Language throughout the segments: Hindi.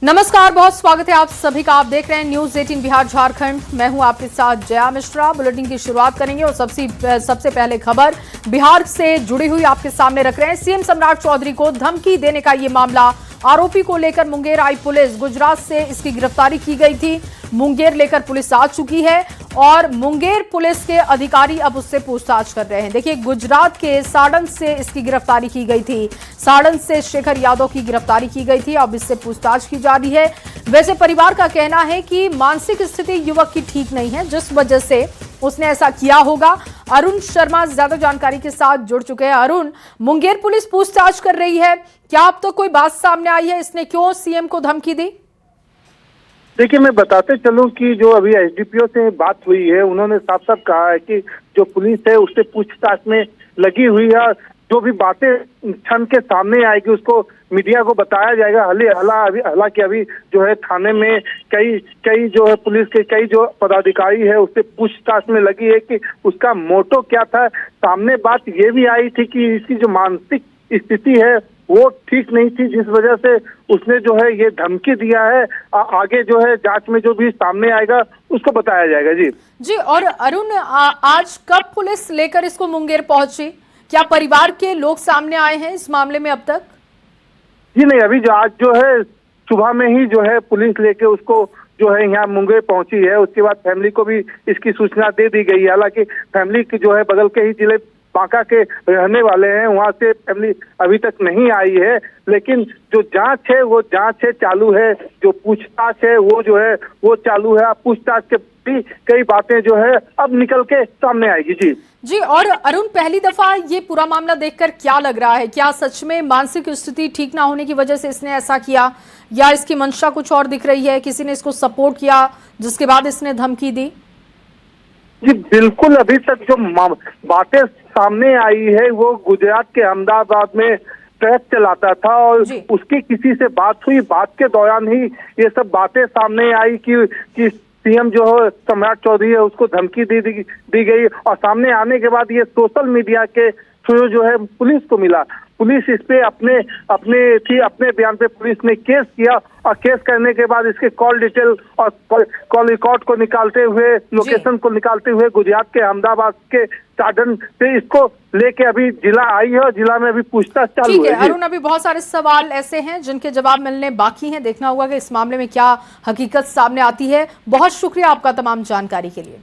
नमस्कार, बहुत स्वागत है आप सभी का। आप देख रहे हैं न्यूज 18 बिहार झारखंड। मैं हूं आपके साथ जया मिश्रा। बुलेटिन की शुरुआत करेंगे और सबसे पहले खबर बिहार से जुड़ी हुई आपके सामने रख रहे हैं। सीएम सम्राट चौधरी को धमकी देने का ये मामला, आरोपी को लेकर मुंगेर आई पुलिस। गुजरात से इसकी गिरफ्तारी की गई थी। मुंगेर लेकर पुलिस आ चुकी है और मुंगेर पुलिस के अधिकारी अब उससे पूछताछ कर रहे हैं। देखिए, गुजरात के साड़न से इसकी गिरफ्तारी की गई थी। साड़न से शेखर यादव की गिरफ्तारी की गई थी। अब इससे पूछताछ की जा रही है। वैसे परिवार का कहना है कि मानसिक स्थिति युवक की ठीक नहीं है, जिस वजह से उसने ऐसा किया होगा। अरुण शर्मा ज्यादा जानकारी के साथ जुड़ चुके हैं। अरुण, मुंगेर पुलिस पूछताछ कर रही है, क्या अब तो कोई बात सामने आई है? इसने क्यों सीएम को धमकी दी? देखिए, मैं बताते चलूं कि जो अभी एसडीपीओ से बात हुई है, उन्होंने साफ साफ कहा है कि जो पुलिस है उससे पूछताछ में लगी हुई है। जो भी बातें क्षण के सामने आएगी उसको मीडिया को बताया जाएगा। हालांकि अभी जो है थाने में कई जो है पुलिस के कई जो पदाधिकारी है उससे पूछताछ में लगी है कि उसका मोटो क्या था। सामने बात ये भी आई थी कि इसकी जो मानसिक स्थिति है वो ठीक नहीं थी, जिस वजह से उसने जो है ये धमकी दिया है। आगे जो है जांच में जो भी सामने आएगा उसको बताया जाएगा। जी। और अरुण, आज कब पुलिस लेकर इसको मुंगेर पहुंची? क्या परिवार के लोग सामने आए हैं इस मामले में अब तक? जी नहीं, अभी आज जो है सुबह में ही जो है पुलिस लेके उसको जो है यहाँ मुंगेर पहुंची है। उसके बाद फैमिली को भी इसकी सूचना दे दी गई है। हालांकि फैमिली की जो है बगल के ही जिले बांका के रहने वाले हैं, वहां से फैमिली अभी तक नहीं आई है। लेकिन जो जांच है वो जांच है चालू है, जो पूछताछ है वो जो है वो चालू है। पूछताछ के भी कई बातें जो है अब निकल के सामने आएगी। जी। और अरुण, पहली दफा ये पूरा मामला देखकर क्या लग रहा है? क्या सच में मानसिक स्थिति ठीक ना होने की वजह से इसने ऐसा किया, या इसकी मंशा कुछ और दिख रही है? किसी ने इसको सपोर्ट किया जिसके बाद इसने धमकी दी? जी बिल्कुल, अभी तक जो बातें सामने आई है वो गुजरात के अहमदाबाद में ट्रक चलाता था और उसकी किसी से बात हुई। बात के दौरान ही ये सब बातें सामने आई कि सीएम जो है सम्राट चौधरी है उसको धमकी दी गई। और सामने आने के बाद ये सोशल मीडिया के थ्रू जो है पुलिस को मिला। पुलिस इस पे अपने बयान पे पुलिस ने केस किया और केस करने के बाद इसके कॉल डिटेल और कॉल रिकॉर्ड को निकालते हुए, लोकेशन को निकालते हुए गुजरात के अहमदाबाद के साधन से इसको लेके अभी जिला आई है और जिला में अभी पूछताछ चालू है। अरुण, अभी बहुत सारे सवाल ऐसे हैं जिनके जवाब मिलने बाकी हैं। देखना होगा कि इस मामले में क्या हकीकत सामने आती है। बहुत शुक्रिया आपका तमाम जानकारी के लिए।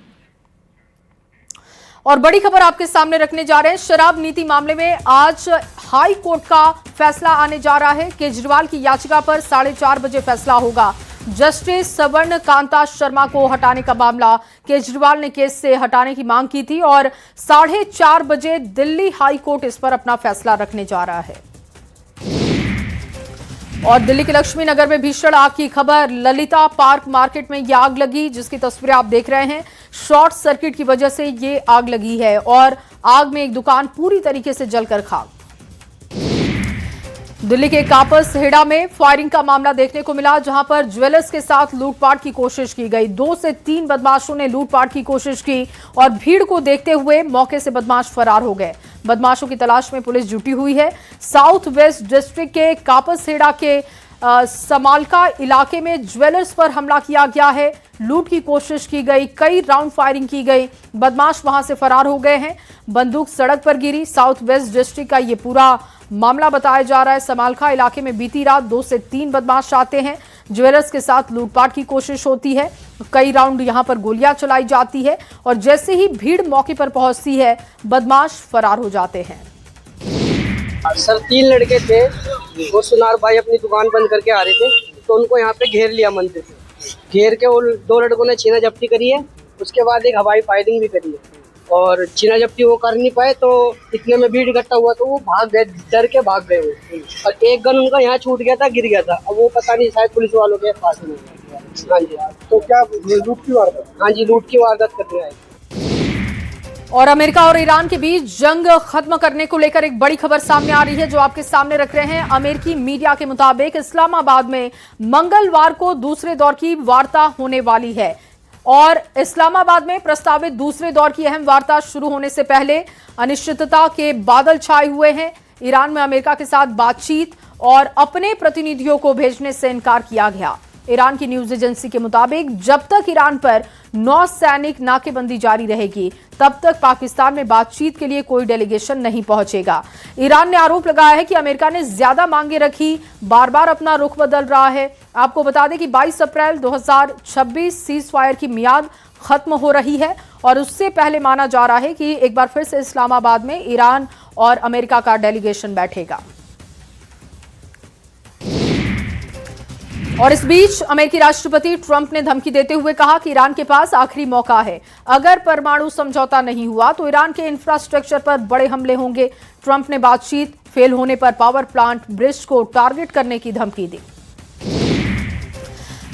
और बड़ी खबर आपके सामने रखने जा रहे हैं। शराब नीति मामले में आज हाई कोर्ट का फैसला आने जा रहा है। केजरीवाल की याचिका पर 4:30 बजे फैसला होगा। जस्टिस सवर्ण कांता शर्मा को हटाने का मामला, केजरीवाल ने केस से हटाने की मांग की थी और 4:30 बजे दिल्ली हाई कोर्ट इस पर अपना फैसला रखने जा रहा है। और दिल्ली के लक्ष्मी नगर में भीषण आग की खबर। ललिता पार्क मार्केट में ये आग लगी, जिसकी तस्वीरें आप देख रहे हैं। शॉर्ट सर्किट की वजह से ये आग लगी है और आग में एक दुकान पूरी तरीके से जलकर खाक। दिल्ली के कापस हेड़ा में फायरिंग का मामला देखने को मिला, जहां पर ज्वेलर्स के साथ लूटपाट की कोशिश की गई। 2 से 3 बदमाशों ने लूटपाट की कोशिश की और भीड़ को देखते हुए मौके से बदमाश फरार हो गए। बदमाशों की तलाश में पुलिस जुटी हुई है। साउथ वेस्ट डिस्ट्रिक्ट के कापस हेड़ा के समालका इलाके में ज्वेलर्स पर हमला किया गया है। लूट की कोशिश की गई, कई राउंड फायरिंग की गई। बदमाश वहां से फरार हो गए हैं। बंदूक सड़क पर गिरी। साउथ वेस्ट डिस्ट्रिक्ट का ये पूरा मामला बताया जा रहा है। समालका इलाके में बीती रात 2 से 3 बदमाश आते हैं। ज्वेलर्स के साथ लूटपाट की कोशिश होती है। कई राउंड यहां पर गोलियां चलाई जाती है और जैसे ही भीड़ मौके पर पहुंचती है, बदमाश फरार हो जाते हैं। सर 3 लड़के थे, वो सुनार भाई अपनी दुकान बंद करके आ रहे थे, तो उनको यहाँ पे घेर लिया मंदिर से। घेर के वो 2 लड़कों ने छीना जब्ती करी है। उसके बाद एक हवाई फायरिंग भी करी है और छीना जब्ती वो कर नहीं पाए, तो इतने में भीड़ इकट्ठा हुआ तो वो भाग गए, डर के भाग गए वो। और एक गन उनका यहाँ छूट गया था, गिर गया था। अब वो पता नहीं, शायद पुलिस वालों के पास में। हाँ जी। तो क्या लूट की वारदात? हाँ जी, लूट की वारदात करने आए। और अमेरिका और ईरान के बीच जंग खत्म करने को लेकर एक बड़ी खबर सामने आ रही है, जो आपके सामने रख रहे हैं। अमेरिकी मीडिया के मुताबिक इस्लामाबाद में मंगलवार को दूसरे दौर की वार्ता होने वाली है और इस्लामाबाद में प्रस्तावित दूसरे दौर की अहम वार्ता शुरू होने से पहले अनिश्चितता के बादल छाए हुए हैं। ईरान में अमेरिका के साथ बातचीत और अपने प्रतिनिधियों को भेजने से इनकार किया गया। ईरान की न्यूज एजेंसी के मुताबिक जब तक ईरान पर नौसैनिक नाकेबंदी जारी रहेगी तब तक पाकिस्तान में बातचीत के लिए कोई डेलीगेशन नहीं पहुंचेगा। ईरान ने आरोप लगाया है कि अमेरिका ने ज्यादा मांगे रखी, बार बार अपना रुख बदल रहा है। आपको बता दें कि 22 अप्रैल 2026 सीज फायर की मियाद खत्म हो रही है और उससे पहले माना जा रहा है कि एक बार फिर से इस्लामाबाद में ईरान और अमेरिका का डेलीगेशन बैठेगा। और इस बीच अमेरिकी राष्ट्रपति ट्रंप ने धमकी देते हुए कहा कि ईरान के पास आखिरी मौका है, अगर परमाणु समझौता नहीं हुआ तो ईरान के इंफ्रास्ट्रक्चर पर बड़े हमले होंगे। ट्रंप ने बातचीत फेल होने पर पावर प्लांट ब्रिज को टारगेट करने की धमकी दी।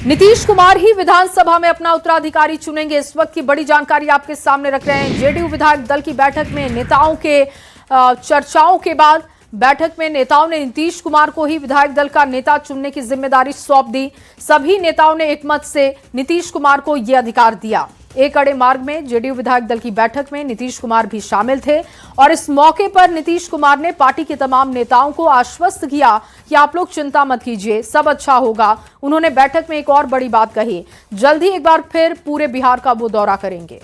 नीतीश कुमार ही विधानसभा में अपना उत्तराधिकारी चुनेंगे, इस वक्त की बड़ी जानकारी आपके सामने रख रहे हैं। जेडीयू विधायक दल की बैठक में नेताओं के चर्चाओं के बाद बैठक में नेताओं ने नीतीश कुमार को ही विधायक दल का नेता चुनने की जिम्मेदारी सौंप दी। सभी नेताओं ने एकमत से नीतीश कुमार को यह अधिकार दिया। एक अड़े मार्ग में जेडीयू विधायक दल की बैठक में नीतीश कुमार भी शामिल थे और इस मौके पर नीतीश कुमार ने पार्टी के तमाम नेताओं को आश्वस्त किया कि आप लोग चिंता मत कीजिए, सब अच्छा होगा। उन्होंने बैठक में एक और बड़ी बात कही, जल्द ही एक बार फिर पूरे बिहार का वो दौरा करेंगे।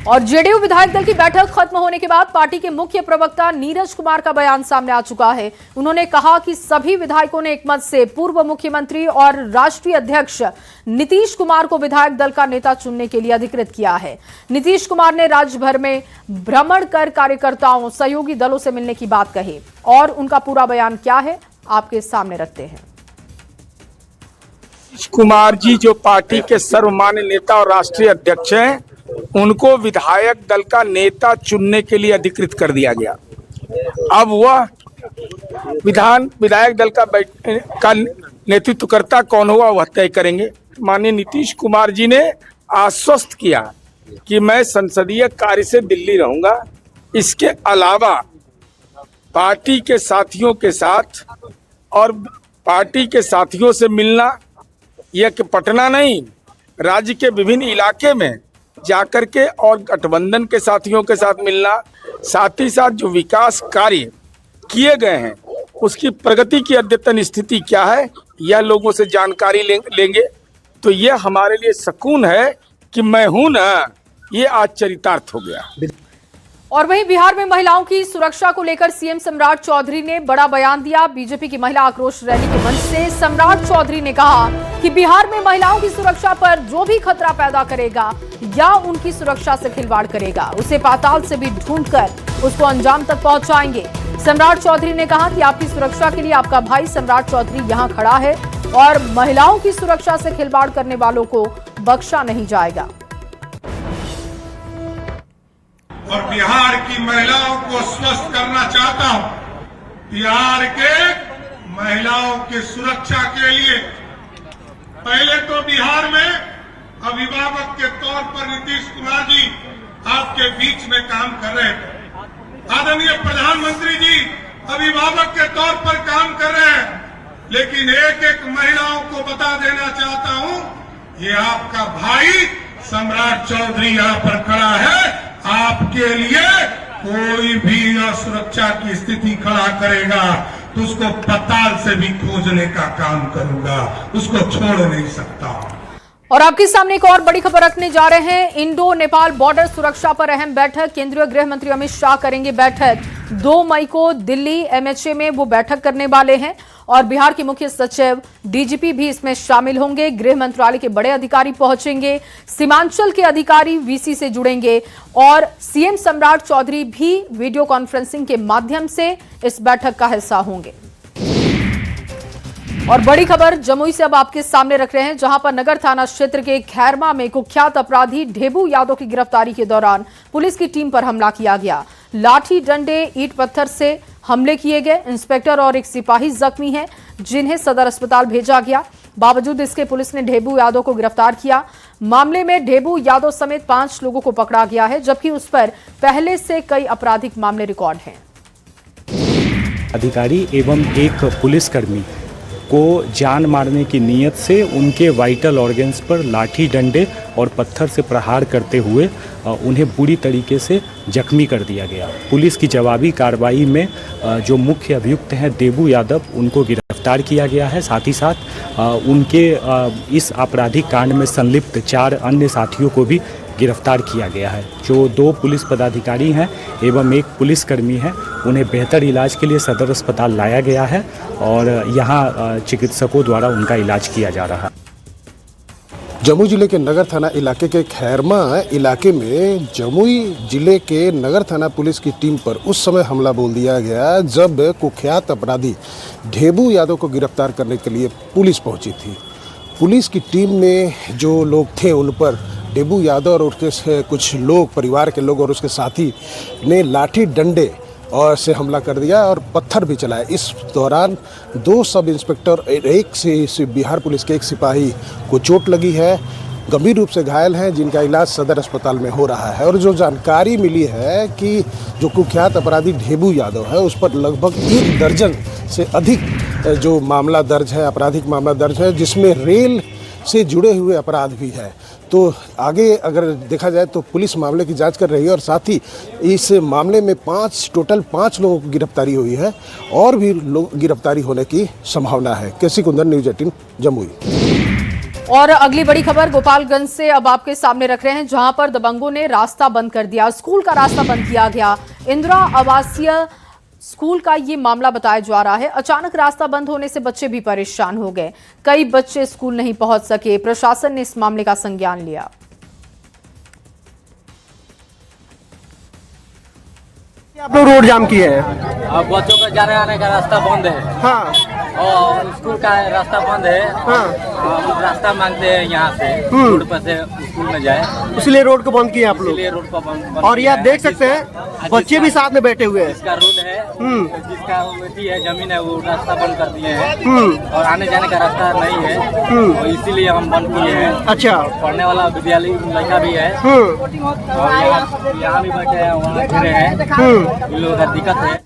और जेडीयू विधायक दल की बैठक खत्म होने के बाद पार्टी के मुख्य प्रवक्ता नीरज कुमार का बयान सामने आ चुका है। उन्होंने कहा कि सभी विधायकों ने एकमत से पूर्व मुख्यमंत्री और राष्ट्रीय अध्यक्ष नीतीश कुमार को विधायक दल का नेता चुनने के लिए अधिकृत किया है। नीतीश कुमार ने राज्य भर में भ्रमण कर कार्यकर्ताओं, सहयोगी दलों से मिलने की बात कही और उनका पूरा बयान क्या है आपके सामने रखते हैं। नीतीश कुमार जी जो पार्टी के सर्वमान्य नेता और राष्ट्रीय अध्यक्ष हैं, उनको विधायक दल का नेता चुनने के लिए अधिकृत कर दिया गया। अब वह विधायक दल का नेतृत्वकर्ता कौन होगा वह तय करेंगे। माननीय नीतीश कुमार जी ने आश्वस्त किया कि मैं संसदीय कार्य से दिल्ली रहूंगा। इसके अलावा पार्टी के साथियों के साथ और पार्टी के साथियों से मिलना, यह कि पटना नहीं, राज्य के विभिन्न इलाके में जाकर के और गठबंधन के साथियों के साथ मिलना, साथ ही साथ जो विकास कार्य किए गए हैं उसकी प्रगति की अद्यतन स्थिति क्या है यह लोगों से जानकारी लेंगे। तो यह हमारे लिए सुकून है कि मैं हूं ना, ये आज चरितार्थ हो गया। और वहीं बिहार में महिलाओं की सुरक्षा को लेकर सीएम सम्राट चौधरी ने बड़ा बयान दिया। बीजेपी की महिला आक्रोश रैली के मंच से सम्राट चौधरी ने कहा कि बिहार में महिलाओं की सुरक्षा पर जो भी खतरा पैदा करेगा या उनकी सुरक्षा से खिलवाड़ करेगा, उसे पाताल से भी ढूंढकर उसको अंजाम तक पहुंचाएंगे। सम्राट चौधरी ने कहा कि आपकी सुरक्षा के लिए आपका भाई सम्राट चौधरी यहां खड़ा है और महिलाओं की सुरक्षा से खिलवाड़ करने वालों को बख्शा नहीं जाएगा। और बिहार की महिलाओं को स्वस्थ करना चाहता हूं। बिहार के महिलाओं की सुरक्षा के लिए पहले तो बिहार में अभिभावक के तौर पर नीतीश कुमार जी आपके बीच में काम कर रहे थे। आदरणीय प्रधानमंत्री जी अभिभावक के तौर पर काम कर रहे हैं, लेकिन एक एक महिलाओं को बता देना चाहता हूं, ये आपका भाई सम्राट चौधरी यहाँ पर खड़ा है। आपके लिए कोई भी असुरक्षा की स्थिति खड़ा करेगा तो उसको पाताल से भी खोजने का काम करूंगा, उसको छोड़ नहीं सकता। और आपके सामने एक और बड़ी खबर रखने जा रहे हैं। इंडो नेपाल बॉर्डर सुरक्षा पर अहम बैठक, केंद्रीय गृह मंत्री अमित शाह करेंगे बैठक। 2 मई को दिल्ली एमएचए में वो बैठक करने वाले हैं और बिहार के मुख्य सचिव, डीजीपी भी इसमें शामिल होंगे। गृह मंत्रालय के बड़े अधिकारी पहुंचेंगे, सीमांचल के अधिकारी वीसी से जुड़ेंगे और सीएम सम्राट चौधरी भी वीडियो कॉन्फ्रेंसिंग के माध्यम से इस बैठक का हिस्सा होंगे। और बड़ी खबर जमुई से अब आपके सामने रख रहे हैं, जहां पर नगर थाना क्षेत्र के खैरमा में कुख्यात अपराधी ढेबू यादव की गिरफ्तारी के दौरान पुलिस की टीम पर हमला किया गया। लाठी, डंडे, ईंट पत्थर से हमले किए गए। इंस्पेक्टर और एक सिपाही जख्मी हैं, जिन्हें सदर अस्पताल भेजा गया। बावजूद इसके पुलिस ने ढेबू यादव को गिरफ्तार किया। मामले में ढेबू यादव समेत 5 लोगों को पकड़ा गया है, जबकि उस पर पहले से कई आपराधिक मामले रिकॉर्ड हैं। अधिकारी एवं एक पुलिसकर्मी को जान मारने की नीयत से उनके वाइटल ऑर्गन्स पर लाठी, डंडे और पत्थर से प्रहार करते हुए उन्हें बुरी तरीके से जख्मी कर दिया गया। पुलिस की जवाबी कार्रवाई में जो मुख्य अभियुक्त हैं देबू यादव, उनको गिरफ्तार किया गया है। साथ ही साथ उनके इस आपराधिक कांड में संलिप्त 4 अन्य साथियों को भी गिरफ्तार किया गया है। जो 2 पुलिस पदाधिकारी हैं एवं 1 पुलिसकर्मी हैं, उन्हें बेहतर इलाज के लिए सदर अस्पताल लाया गया है और यहाँ चिकित्सकों द्वारा उनका इलाज किया जा रहा है। जमुई जिले के नगर थाना इलाके के खैरमा इलाके में जमुई जिले के नगर थाना पुलिस की टीम पर उस समय हमला बोल दिया गया जब कुख्यात अपराधी ढेबू यादव को गिरफ्तार करने के लिए पुलिस पहुंची थी। पुलिस की टीम में जो लोग थे उन पर ढेबू यादव और उसके कुछ लोग, परिवार के लोग और उसके साथी ने लाठी डंडे और से हमला कर दिया और पत्थर भी चलाए। इस दौरान 2 सब इंस्पेक्टर, एक से बिहार पुलिस के 1 सिपाही को चोट लगी है, गंभीर रूप से घायल हैं, जिनका इलाज सदर अस्पताल में हो रहा है। और जो जानकारी मिली है कि जो कुख्यात अपराधी ढेबू यादव है, उस पर लगभग 1 दर्जन से अधिक जो मामला दर्ज है, आपराधिक मामला दर्ज है, जिसमें रेल से जुड़े हुए अपराध भी है। तो आगे अगर देखा जाए तो पुलिस मामले की जांच कर रही है और साथ ही इस मामले में टोटल 5 लोगों की गिरफ्तारी हुई है और भी लोग गिरफ्तारी होने की संभावना है। केसी कुंदन, न्यूज़ 18 जमुई। और अगली बड़ी खबर गोपालगंज से अब आपके सामने रख रहे हैं, जहां पर दबंगों ने रास्ता बंद कर दिया। स्कूल का रास्ता बंद किया गया। इंदिरा आवासीय स्कूल का ये मामला बताया जा रहा है। अचानक रास्ता बंद होने से बच्चे भी परेशान हो गए। कई बच्चे स्कूल नहीं पहुंच सके। प्रशासन ने इस मामले का संज्ञान लिया। आप लोग रोड जाम किए हैं? अब बच्चों का जाने आने का रास्ता बंद है। हाँ। और स्कूल का रास्ता बंद है। हाँ। हम रास्ता मांगते हैं यहाँ से रोड पर से स्कूल में जाए, इसलिए रोड को बंद किए आप लोग। इसलिए रोड को बंद और ये आप देख सकते हैं बच्चे भी साथ में बैठे हुए हैं। जिसका रोड है, जिसका वेटी है, जमीन है, वो रास्ता बंद कर दिए हैं और आने जाने का रास्ता नहीं है, और इसीलिए हम बंद किए हैं। अच्छा। पढ़ने वाला विद्यालय लड़का भी है और यहाँ भी बैठे हैं, वहाँ खड़े हैं, इन लोगों का दिक्कत है।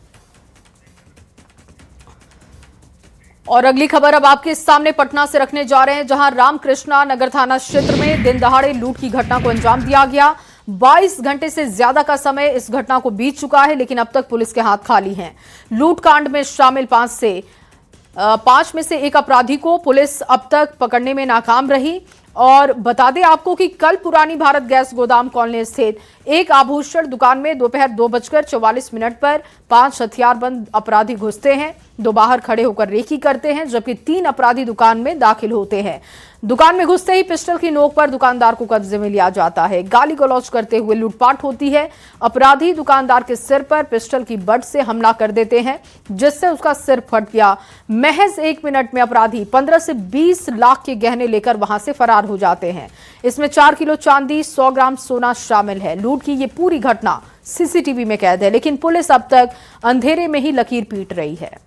और अगली खबर अब आपके सामने पटना से रखने जा रहे हैं, जहां रामकृष्णा नगर थाना क्षेत्र में दिन दहाड़े लूट की घटना को अंजाम दिया गया। 22 घंटे से ज्यादा का समय इस घटना को बीत चुका है, लेकिन अब तक पुलिस के हाथ खाली हैं। लूट कांड में शामिल 5 में से 1 अपराधी को पुलिस अब तक पकड़ने में नाकाम रही। और बता दें आपको कि कल पुरानी भारत गैस गोदाम कॉलोनी स्थित एक आभूषण दुकान में दोपहर 2:44 पर 5 हथियारबंद अपराधी घुसते हैं। 2 बाहर खड़े होकर रेकी करते हैं, जबकि 3 अपराधी दुकान में दाखिल होते हैं। दुकान में घुसते ही पिस्टल की नोक पर दुकानदार को कब्जे में लिया जाता है। गाली गलौज करते हुए लूटपाट होती है। अपराधी दुकानदार के सिर पर पिस्टल की बट से हमला कर देते हैं, जिससे उसका सिर फट गया। महज 1 मिनट में अपराधी 15 से 20 लाख के गहने लेकर वहां से फरार हो जाते हैं। इसमें 4 किलो चांदी, 100 ग्राम सोना शामिल है। लूट की ये पूरी घटना सीसीटीवी में कैद है, लेकिन पुलिस अब तक अंधेरे में ही लकीर पीट रही है।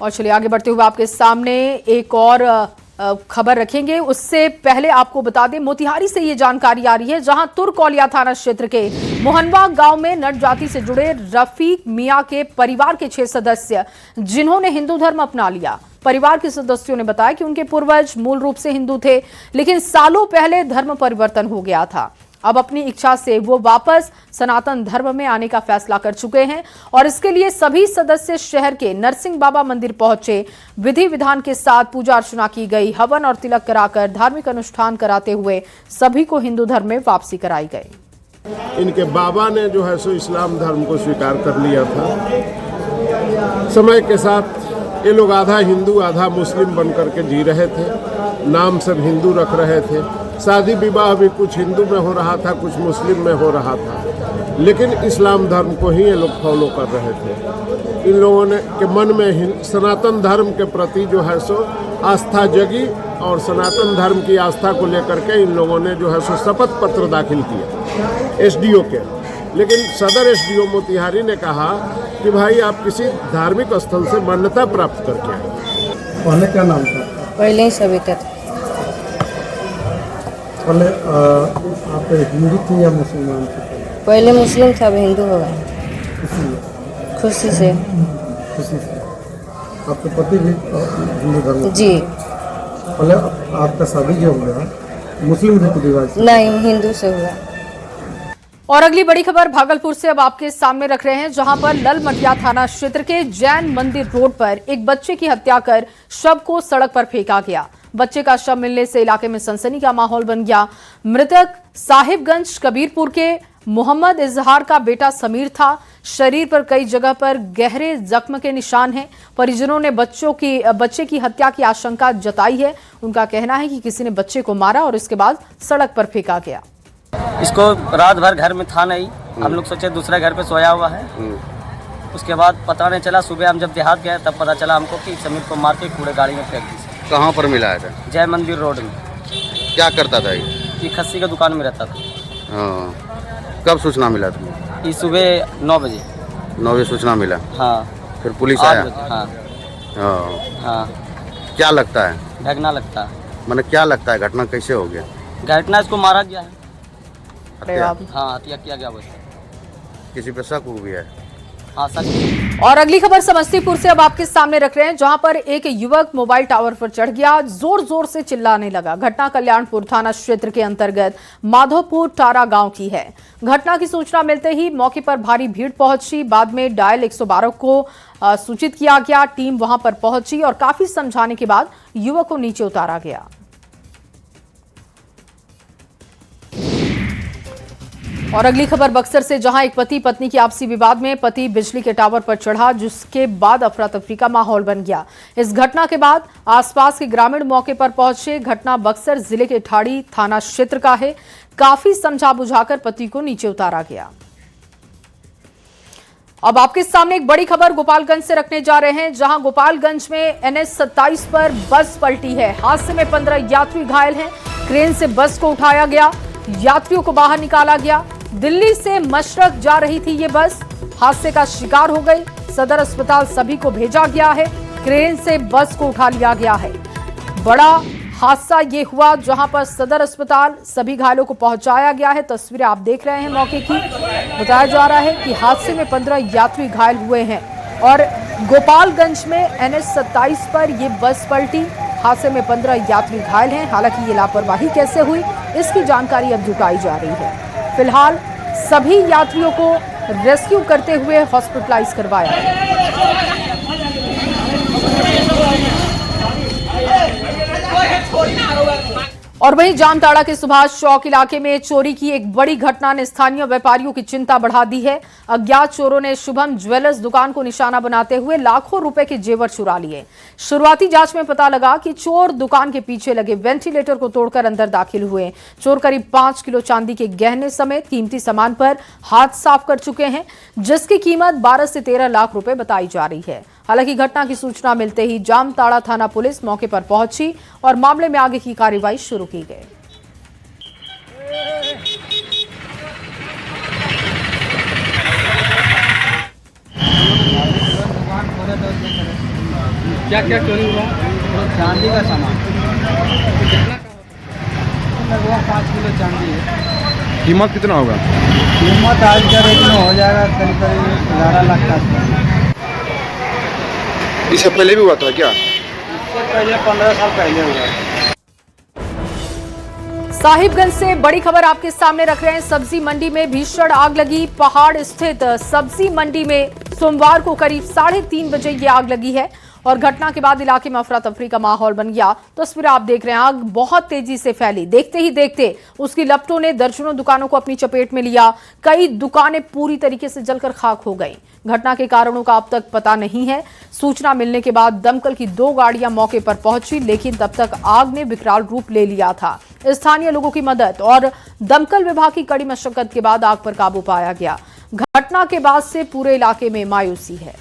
और चलिए आगे बढ़ते हुए आपके सामने एक और खबर रखेंगे। उससे पहले आपको बता दें, मोतिहारी से ये जानकारी आ रही है, जहां तुर्कौलिया थाना क्षेत्र के मोहनवा गांव में नट जाति से जुड़े रफीक मियां के परिवार के 6 सदस्य, जिन्होंने हिंदू धर्म अपना लिया। परिवार के सदस्यों ने बताया कि उनके पूर्वज मूल रूप से हिंदू थे, लेकिन सालों पहले धर्म परिवर्तन हो गया था। अब अपनी इच्छा से वो वापस सनातन धर्म में आने का फैसला कर चुके हैं और इसके लिए सभी सदस्य शहर के नरसिंह बाबा मंदिर पहुंचे। विधि विधान के साथ पूजा अर्चना की गई। हवन और तिलक कराकर धार्मिक अनुष्ठान कराते हुए सभी को हिंदू धर्म में वापसी कराई गई। इनके बाबा ने जो है सो इस्लाम धर्म को स्वीकार कर लिया था। समय के साथ ये लोग आधा हिंदू आधा मुस्लिम बन करके जी रहे थे। नाम सब हिंदू रख रहे थे। शादी विवाह भी कुछ हिंदू में हो रहा था, कुछ मुस्लिम में हो रहा था, लेकिन इस्लाम धर्म को ही ये लोग फॉलो कर रहे थे। इन लोगों ने के मन में सनातन धर्म के प्रति जो है सो आस्था जगी और सनातन धर्म की आस्था को लेकर के इन लोगों ने जो है सो शपथ पत्र दाखिल किया एसडीओ के। लेकिन सदर एसडीओ मोतिहारी ने कहा कि भाई आप किसी धार्मिक स्थल से मान्यता प्राप्त करके आए। पहले क्या नाम था? पहले ही सविता था। पहले आप हिंदू थे या मुसलमान थे? पहले मुस्लिम था, अब हिंदू हो गए। खुशी से। खुशी से। आपके पति भी हिंदू धर्म? जी। मतलब आपका शादी जो हुआ मुस्लिम रीति रिवाज से? नहीं, हिंदू से हुआ। और अगली बड़ी खबर भागलपुर से अब आपके सामने रख रहे हैं, जहां पर ललमटिया थाना क्षेत्र के जैन मंदिर रोड पर एक बच्चे की हत्या कर शव को सड़क पर फेंका गया। बच्चे का शव मिलने से इलाके में सनसनी का माहौल बन गया। मृतक साहिबगंज कबीरपुर के मोहम्मद इजहार का बेटा समीर था। शरीर पर कई जगह पर गहरे जख्म के निशान हैं। परिजनों ने बच्चे की हत्या की आशंका जताई है। उनका कहना है कि किसी ने बच्चे को मारा और इसके बाद सड़क पर फेंका गया। इसको रात भर घर में था नहीं, हम लोग सोचे दूसरे घर पे सोया हुआ है। उसके बाद पता नहीं चला, सुबह हम जब देहात गए तब पता चला हमको कि समीर को मार के कूड़े गाड़ी में फेंक दी। कहाँ पर मिला है? जय मंदिर रोड में। क्या करता था ये खस्सी का दुकान में रहता था। हाँ, कब सूचना मिला तुम्हें? ये सुबह 9 बजे। 9 बजे सूचना मिला? हाँ। फिर पुलिस आया? हाँ। हाँ। क्या लगता है? भगना लगता है। मैंने क्या लगता है घटना कैसे हो गया? घटना इसको मारा गया है। हाँ, हत्या किया गया वैसे। किसी पे शक भी है? हाँ, सच। और अगली खबर समस्तीपुर से अब आपके सामने रख रहे हैं, जहां पर एक युवक मोबाइल टावर पर चढ़ गया, जोर जोर से चिल्लाने लगा। घटना कल्याणपुर थाना क्षेत्र के अंतर्गत माधोपुर टारा गांव की है। घटना की सूचना मिलते ही मौके पर भारी भीड़ पहुंची। बाद में डायल 112 को सूचित किया गया। टीम वहां पर पहुंची और काफी समझाने के बाद युवक को नीचे उतारा गया। और अगली खबर बक्सर से, जहां एक पति पत्नी की आपसी विवाद में पति बिजली के टावर पर चढ़ा, जिसके बाद अफरा तफरी का माहौल बन गया। इस घटना के बाद आसपास के ग्रामीण मौके पर पहुंचे। घटना बक्सर जिले के ठाड़ी थाना क्षेत्र का है। काफी समझा बुझाकर पति को नीचे उतारा गया। अब आपके सामने एक बड़ी खबर गोपालगंज से रखने जा रहे हैं, जहां गोपालगंज में NH 27 पर बस पलटी है। हादसे में 15 यात्री घायल हैं। क्रेन से बस को उठाया गया, यात्रियों को बाहर निकाला गया। दिल्ली से मशरक जा रही थी ये बस, हादसे का शिकार हो गई। सदर अस्पताल सभी को भेजा गया है। क्रेन से बस को उठा लिया गया है। बड़ा हादसा ये हुआ, जहां पर सदर अस्पताल सभी घायलों को पहुंचाया गया है। तस्वीरें आप देख रहे हैं मौके की। बताया जा रहा है कि हादसे में 15 यात्री घायल हुए हैं और गोपालगंज में NH 27 पर यह बस पलटी। हादसे में 15 यात्री घायल हैं। हालांकि ये लापरवाही कैसे हुई, इसकी जानकारी अब जुटाई जा रही है। फिलहाल सभी यात्रियों को रेस्क्यू करते हुए हॉस्पिटलाइज करवाया है। और वहीं जामताड़ा के सुभाष चौक इलाके में चोरी की एक बड़ी घटना ने स्थानीय व्यापारियों की चिंता बढ़ा दी है। अज्ञात चोरों ने शुभम ज्वेलर्स दुकान को निशाना बनाते हुए लाखों रुपए के जेवर चुरा लिए। शुरुआती जांच में पता लगा कि चोर दुकान के पीछे लगे वेंटिलेटर को तोड़कर अंदर दाखिल हुए। चोर करीब 5 किलो चांदी के गहने समेत कीमती सामान पर हाथ साफ कर चुके हैं, जिसकी कीमत 12 से 13 लाख रुपए बताई जा रही है। हालांकि घटना की सूचना मिलते ही जामताड़ा थाना पुलिस मौके पर पहुंची और मामले में आगे की कार्रवाई शुरू की गई। क्या क्या चोरी हुआ? चांदी का सामान लगभग 5 किलो चांदी है। कीमत कितना होगा? कीमत आज का रेट में हो जाएगा करीब 11 लाख का। इससे पहले भी हुआ था क्या? इससे पहले 15 साल पहले हुआ। साहिबगंज से बड़ी खबर आपके सामने रख रहे हैं। सब्जी मंडी में भीषण आग लगी। पहाड़ स्थित सब्जी मंडी में सोमवार को करीब 3:30 बजे ये आग लगी है और घटना के बाद इलाके में अफरा तफरी का माहौल बन गया। तस्वीरें आप देख रहे हैं। आग बहुत तेजी से फैली। देखते ही देखते उसकी लपटों ने दर्जनों दुकानों को अपनी चपेट में लिया। कई दुकानें पूरी तरीके से जलकर खाक हो गईं। घटना के कारणों का अब तक पता नहीं है। सूचना मिलने के बाद दमकल की 2 गाड़ियां मौके पर पहुंची, लेकिन तब तक आग ने विकराल रूप ले लिया था। स्थानीय लोगों की मदद और दमकल विभाग की कड़ी मशक्कत के बाद आग पर काबू पाया गया। घटना के बाद से पूरे इलाके में मायूसी है।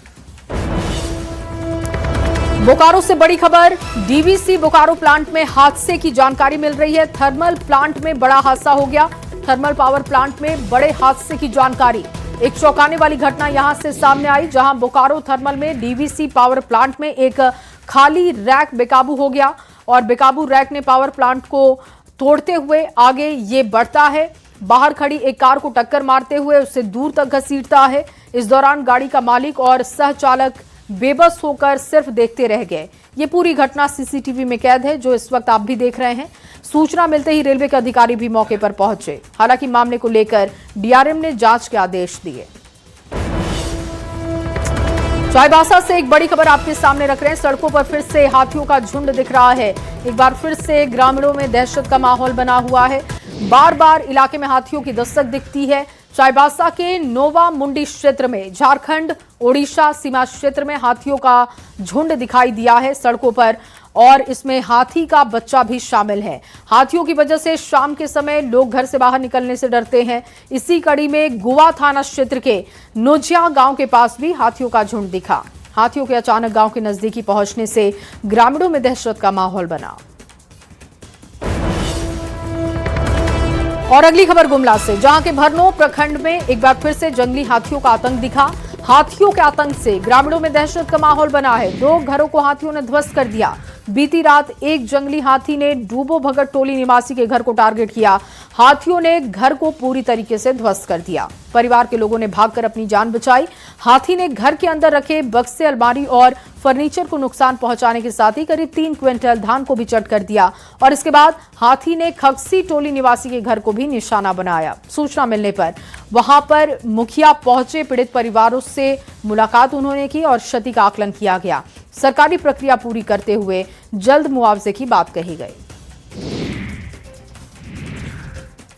बोकारो से बड़ी खबर। डीवीसी बोकारो प्लांट में हादसे की जानकारी मिल रही है। थर्मल प्लांट में बड़ा हादसा हो गया। थर्मल पावर प्लांट में बड़े हादसे की जानकारी। एक चौंकाने वाली घटना यहां से सामने आई, जहां बोकारो थर्मल में डीवीसी पावर प्लांट में एक खाली रैक बेकाबू हो गया और बेकाबू रैक ने पावर प्लांट को तोड़ते हुए आगे ये बढ़ता है। बाहर खड़ी एक कार को टक्कर मारते हुए उसे दूर तक घसीटता है। इस दौरान गाड़ी का मालिक और सह चालक बेबस होकर सिर्फ देखते रह गए। ये पूरी घटना सीसीटीवी में कैद है, जो इस वक्त आप भी देख रहे हैं। सूचना मिलते ही रेलवे के अधिकारी भी मौके पर पहुंचे। हालांकि मामले को लेकर डीआरएम ने जांच के आदेश दिए। चाईबासा से एक बड़ी खबर आपके सामने रख रहे हैं। सड़कों पर फिर से हाथियों का झुंड दिख रहा है। एक बार फिर से ग्रामीणों में दहशत का माहौल बना हुआ है। बार बार इलाके में हाथियों की दस्तक दिखती है। चाईबासा के नोवा मुंडी क्षेत्र में झारखंड ओडिशा सीमा क्षेत्र में हाथियों का झुंड दिखाई दिया है सड़कों पर, और इसमें हाथी का बच्चा भी शामिल है। हाथियों की वजह से शाम के समय लोग घर से बाहर निकलने से डरते हैं। इसी कड़ी में गुवा थाना क्षेत्र के नोजिया गांव के पास भी हाथियों का झुंड दिखा। हाथियों के अचानक गांव के नजदीकी पहुंचने से ग्रामीणों में दहशत का माहौल बना। और अगली खबर गुमला से, जहां के भरनो प्रखंड में एक बार फिर से जंगली हाथियों का आतंक दिखा। हाथियों के आतंक से ग्रामीणों में दहशत का माहौल बना है। 2 घरों को हाथियों ने ध्वस्त कर दिया। बीती रात एक जंगली हाथी ने डूबो भगत टोली निवासी के घर को टारगेट किया। हाथियों ने घर को पूरी तरीके से ध्वस्त कर दिया। परिवार के लोगों ने भागकर अपनी जान बचाई। हाथी ने घर के अंदर रखे बक्से, अलमारी और फर्नीचर को नुकसान पहुंचाने के साथ ही करीब 3 क्विंटल धान को भी चट कर दिया। और इसके बाद हाथी ने खगसी टोली निवासी के घर को भी निशाना बनाया। सूचना मिलने पर वहां पर मुखिया पहुंचे। पीड़ित परिवारों से मुलाकात उन्होंने की और क्षति का आकलन किया गया। सरकारी प्रक्रिया पूरी करते हुए जल्द मुआवजे की बात कही गई।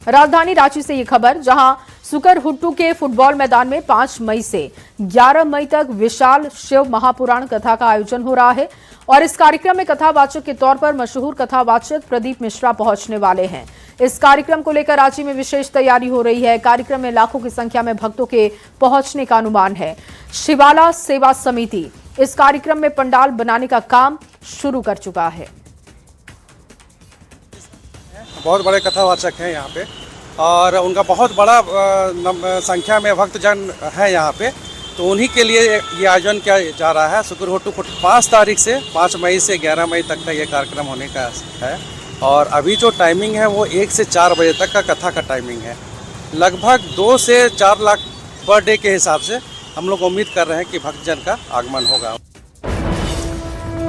राजधानी रांची से ये खबर, जहां सुकरहुट्टू के फुटबॉल मैदान में 5 मई से 11 मई तक विशाल शिव महापुराण कथा का आयोजन हो रहा है। और इस कार्यक्रम में कथावाचक के तौर पर मशहूर कथावाचक प्रदीप मिश्रा पहुंचने वाले हैं। इस कार्यक्रम को लेकर रांची में विशेष तैयारी हो रही है। कार्यक्रम में लाखों की संख्या में भक्तों के पहुंचने का अनुमान है। शिवाला सेवा समिति इस कार्यक्रम में पंडाल बनाने का काम शुरू कर चुका है। बहुत बड़े कथावाचक हैं यहाँ पे, और उनका बहुत बड़ा संख्या में भक्तजन है यहाँ पे, तो उन्हीं के लिए ये आयोजन किया जा रहा है। सुकरहुट्टू 5 तारीख से 5 मई से 11 मई तक का ये कार्यक्रम होने का है। और अभी जो टाइमिंग है वो 1 से 4 बजे तक का कथा का टाइमिंग है। लगभग 2 से 4 लाख पर डे के हिसाब से हम लोग उम्मीद कर रहे हैं कि भक्तजन का आगमन होगा।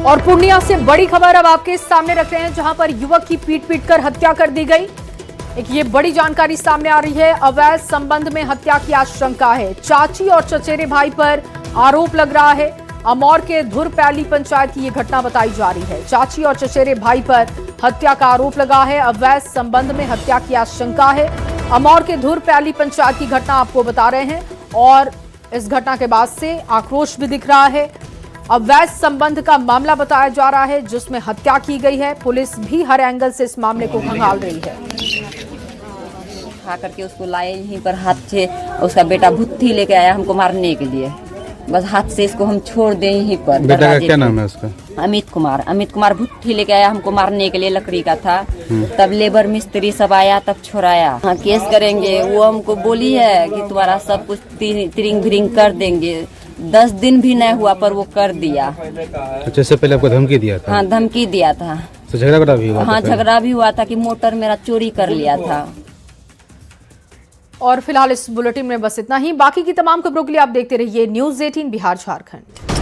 और पूर्णिया से बड़ी खबर अब आपके सामने रख रहे हैं, जहां पर युवक की पीट कर हत्या कर दी गई। एक ये बड़ी जानकारी सामने आ रही है। अवैध संबंध में हत्या की आशंका है। चाची और चचेरे भाई पर आरोप लग रहा है। अमौर के धुरपैली पंचायत की ये घटना बताई जा रही है। चाची और चचेरे भाई पर हत्या का आरोप लगा है। अवैध संबंध में हत्या की आशंका है। अमौर के धुरपैली पंचायत की घटना आपको बता रहे हैं, और इस घटना के बाद से आक्रोश भी दिख रहा है। अवैध संबंध का मामला बताया जा रहा है, जिसमें हत्या की गई है। पुलिस भी हर एंगल से इस मामले को खंगाल रही है। उठा करके उसको लाए यहीं पर हाथ से, उसका बेटा भुत्थी लेके आया हमको मारने के लिए। बस हाथ से इसको हम छोड़ दें यहीं पर। बेटा का क्या नाम है उसका? अमित कुमार भुत्थी लेके आया हमको मारने के लिए, लकड़ी का था। तब लेबर मिस्त्री सब आया तब छोड़ाया। हाँ, केस करेंगे। वो हमको बोली है कि तुम्हारा सब कुछ तिरिंग भिरिंग कर देंगे। 10 दिन भी नहीं हुआ पर वो कर दिया। अच्छा, इससे पहले आपको धमकी दिया था? हाँ, धमकी दिया था। तो झगड़ा भी हुआ? हाँ, झगड़ा भी हुआ था कि मोटर मेरा चोरी कर लिया था। और फिलहाल इस बुलेटिन में बस इतना ही। बाकी की तमाम खबरों के लिए आप देखते रहिए न्यूज़ 18 बिहार झारखंड।